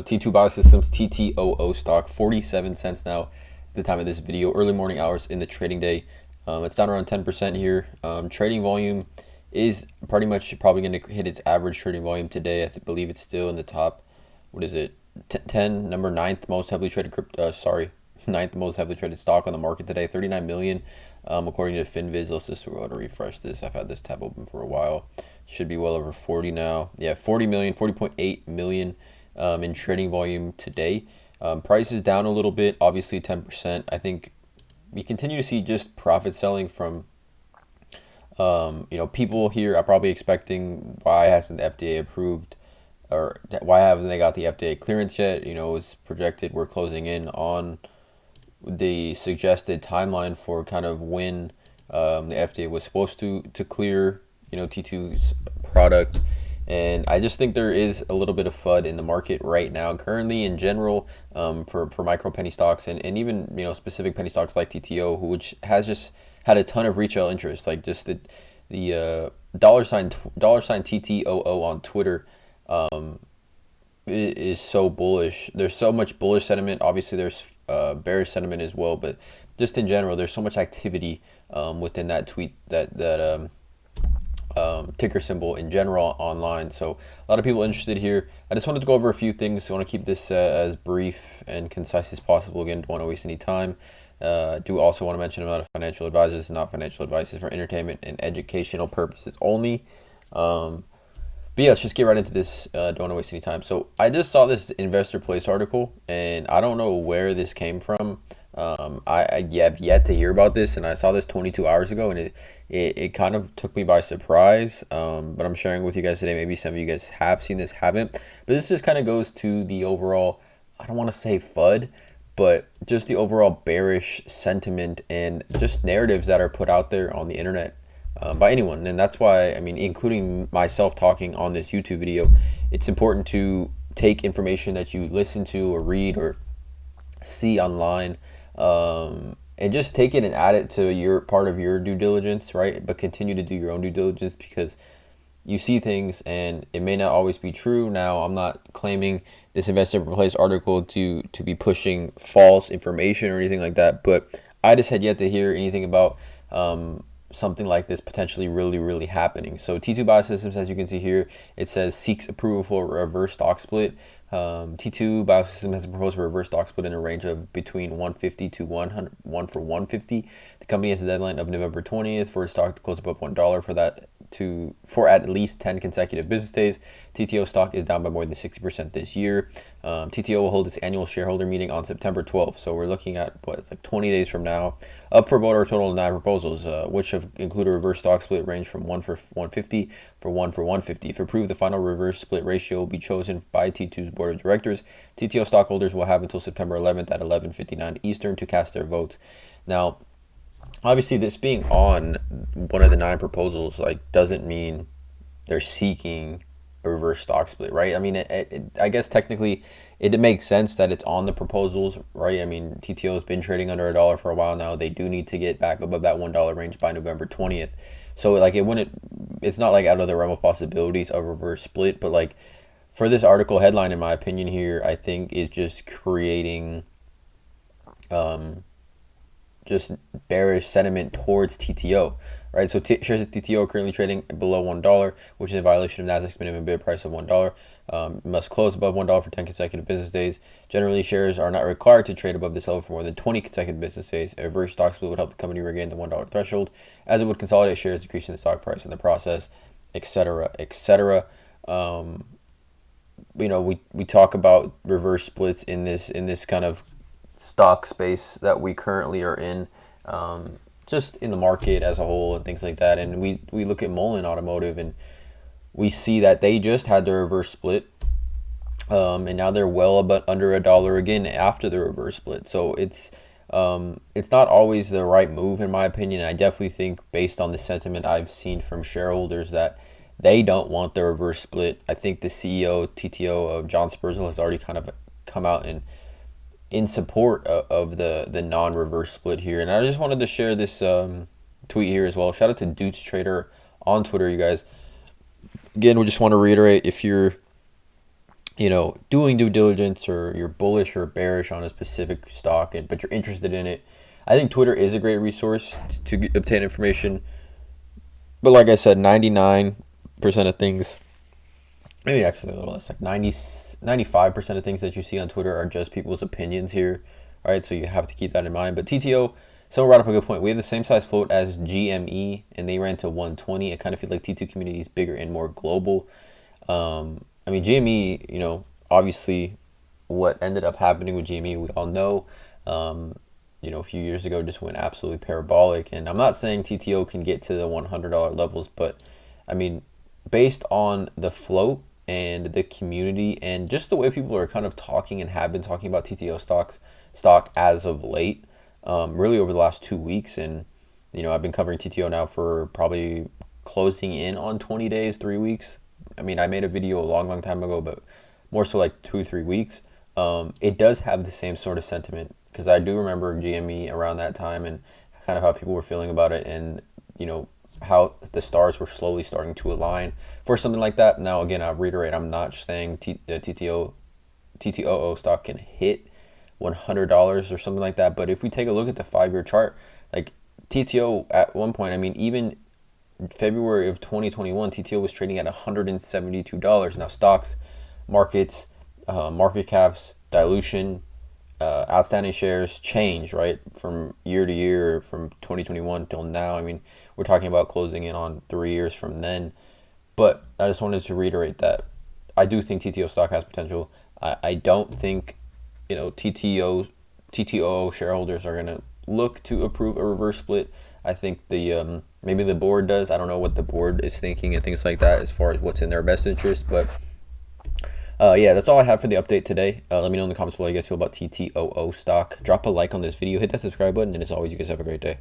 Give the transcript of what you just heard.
T2 Biosystems TTOO stock, 47 cents now at the time of this video. Early morning hours in the trading day. It's down around 10% here. Trading volume is pretty much probably going to hit its average trading volume today. I believe it's still in the top, what is it, 10, number ninth most heavily traded ninth most heavily traded stock on the market today, 39 million. According to FinViz, let's just go to refresh this. I've had this tab open for a while. Should be well over 40 now. Yeah, 40 million, 40.8 million in trading volume today. Price is down a little bit, obviously 10%. I think we continue to see just profit selling from people here are probably expecting, why hasn't the FDA approved, or why haven't they got the FDA clearance yet? It's projected we're closing in on the suggested timeline for kind of when the FDA was supposed to clear T2's product. And I just think there is a little bit of FUD in the market right now, currently in general, for micro penny stocks and even specific penny stocks like TTO, which has just had a ton of retail interest. Like just the dollar sign TTOO on Twitter is so bullish. There's so much bullish sentiment. Obviously, there's bearish sentiment as well, but just in general, there's so much activity within that tweet, that ticker symbol in general online. So a lot of people interested here. I just wanted to go over a few things. I want to keep this as brief and concise as possible. Again, don't want to waste any time. Do also want to mention I'm not a financial advisor. This is not financial advice. It's for entertainment and educational purposes only. But yeah, let's just get right into this. Don't want to waste any time. So I just saw this Investor Place article, and I don't know where this came from. I have yet to hear about this, and I saw this 22 hours ago, and it kind of took me by surprise. But I'm sharing with you guys today. Maybe some of you guys have seen this, haven't. But this just kind of goes to the overall, I don't want to say FUD, but just the overall bearish sentiment and just narratives that are put out there on the internet by anyone. And that's why, I mean, including myself talking on this YouTube video, it's important to take information that you listen to or read or see online, and just take it and add it to your part of your due diligence, right? But continue to do your own due diligence, because you see things and it may not always be true. Now, I'm not claiming this Investor Place article to be pushing false information or anything like that, but I just had yet to hear anything about something like this potentially really happening. So T2 Biosystems, as you can see here, it says seeks approval for a reverse stock split. T2 Biosystems has proposed a reverse stock split in a range of between 150 to 1 for 150. The company has a deadline of November 20th for its stock to close above $1 for at least 10 consecutive business days. TTO stock is down by more than 60% this year. TTO will hold its annual shareholder meeting on September 12th. So we're looking at it's like 20 days from now. Up for vote are a total of 9 proposals, which have included a reverse stock split range from 1 for 150 for 1 for 150. If approved, the final reverse split ratio will be chosen by T2's board of directors. TTO stockholders will have until September 11th at 11:59 Eastern to cast their votes. Now, obviously, this being on one of the 9 proposals doesn't mean they're seeking a reverse stock split, right? I mean, I guess technically it makes sense that it's on the proposals, right? I mean, TTO has been trading under $1 for a while now. They do need to get back above that $1 range by November 20th. So it's not out of the realm of possibilities of a reverse split, but for this article headline, in my opinion here, I think is just creating just bearish sentiment towards TTO, right? So shares of TTO are currently trading below $1, which is a violation of Nasdaq's minimum bid price of $1. Must close above $1 for 10 consecutive business days. Generally, shares are not required to trade above this level for more than 20 consecutive business days. A reverse stock split would help the company regain the $1 threshold, as it would consolidate shares, decreasing the stock price in the process, etc., etc. We talk about reverse splits in this kind of stock space that we currently are in, just in the market as a whole and things like that. And we look at Mullen Automotive, and we see that they just had their reverse split, and now they're well under $1 again after the reverse split. So it's not always the right move, in my opinion. I definitely think, based on the sentiment I've seen from shareholders, that they don't want the reverse split. I think the CEO TTO of John Spurzl has already kind of come out and in support of the non-reverse split here. And I just wanted to share this tweet here as well. Shout out to Dudes Trader on Twitter, you guys. Again, we just want to reiterate, if you're doing due diligence, or you're bullish or bearish on a specific stock, but you're interested in it, I think Twitter is a great resource to obtain information. But like I said, 99% of things, maybe actually a little less, like 95% of things that you see on Twitter are just people's opinions here, right? So you have to keep that in mind. But TTO, someone brought up a good point. We have the same size float as GME, and they ran to 120. I kind of feel like T2 community is bigger and more global. I mean, GME, obviously what ended up happening with GME, we all know. A few years ago just went absolutely parabolic. And I'm not saying TTO can get to the $100 levels, but I mean, based on the float and the community and just the way people are kind of talking and have been talking about TTO stock as of late, really over the last 2 weeks. And, I've been covering TTO now for probably closing in on 20 days, 3 weeks. I mean, I made a video a long time ago, but more so like 2 or 3 weeks. It does have the same sort of sentiment, because I do remember GME around that time and kind of how people were feeling about it, and how the stars were slowly starting to align for something like that. Now, again, I reiterate, I'm not saying TTOO stock can hit $100 or something like that, but if we take a look at the 5-year chart, like TTO at one point, I mean, even February of 2021, TTO was trading at $172. Now, stocks, markets, market caps, dilution, outstanding shares change, right, from year to year, from 2021 till now. I mean, we're talking about closing in on 3 years from then. But I just wanted to reiterate that I do think TTO stock has potential. I don't think, TTO shareholders are going to look to approve a reverse split. I think maybe the board does. I don't know what the board is thinking and things like that as far as what's in their best interest. But yeah, that's all I have for the update today. Let me know in the comments below how you guys feel about TTOO stock. Drop a like on this video, hit that subscribe button, and as always, you guys have a great day.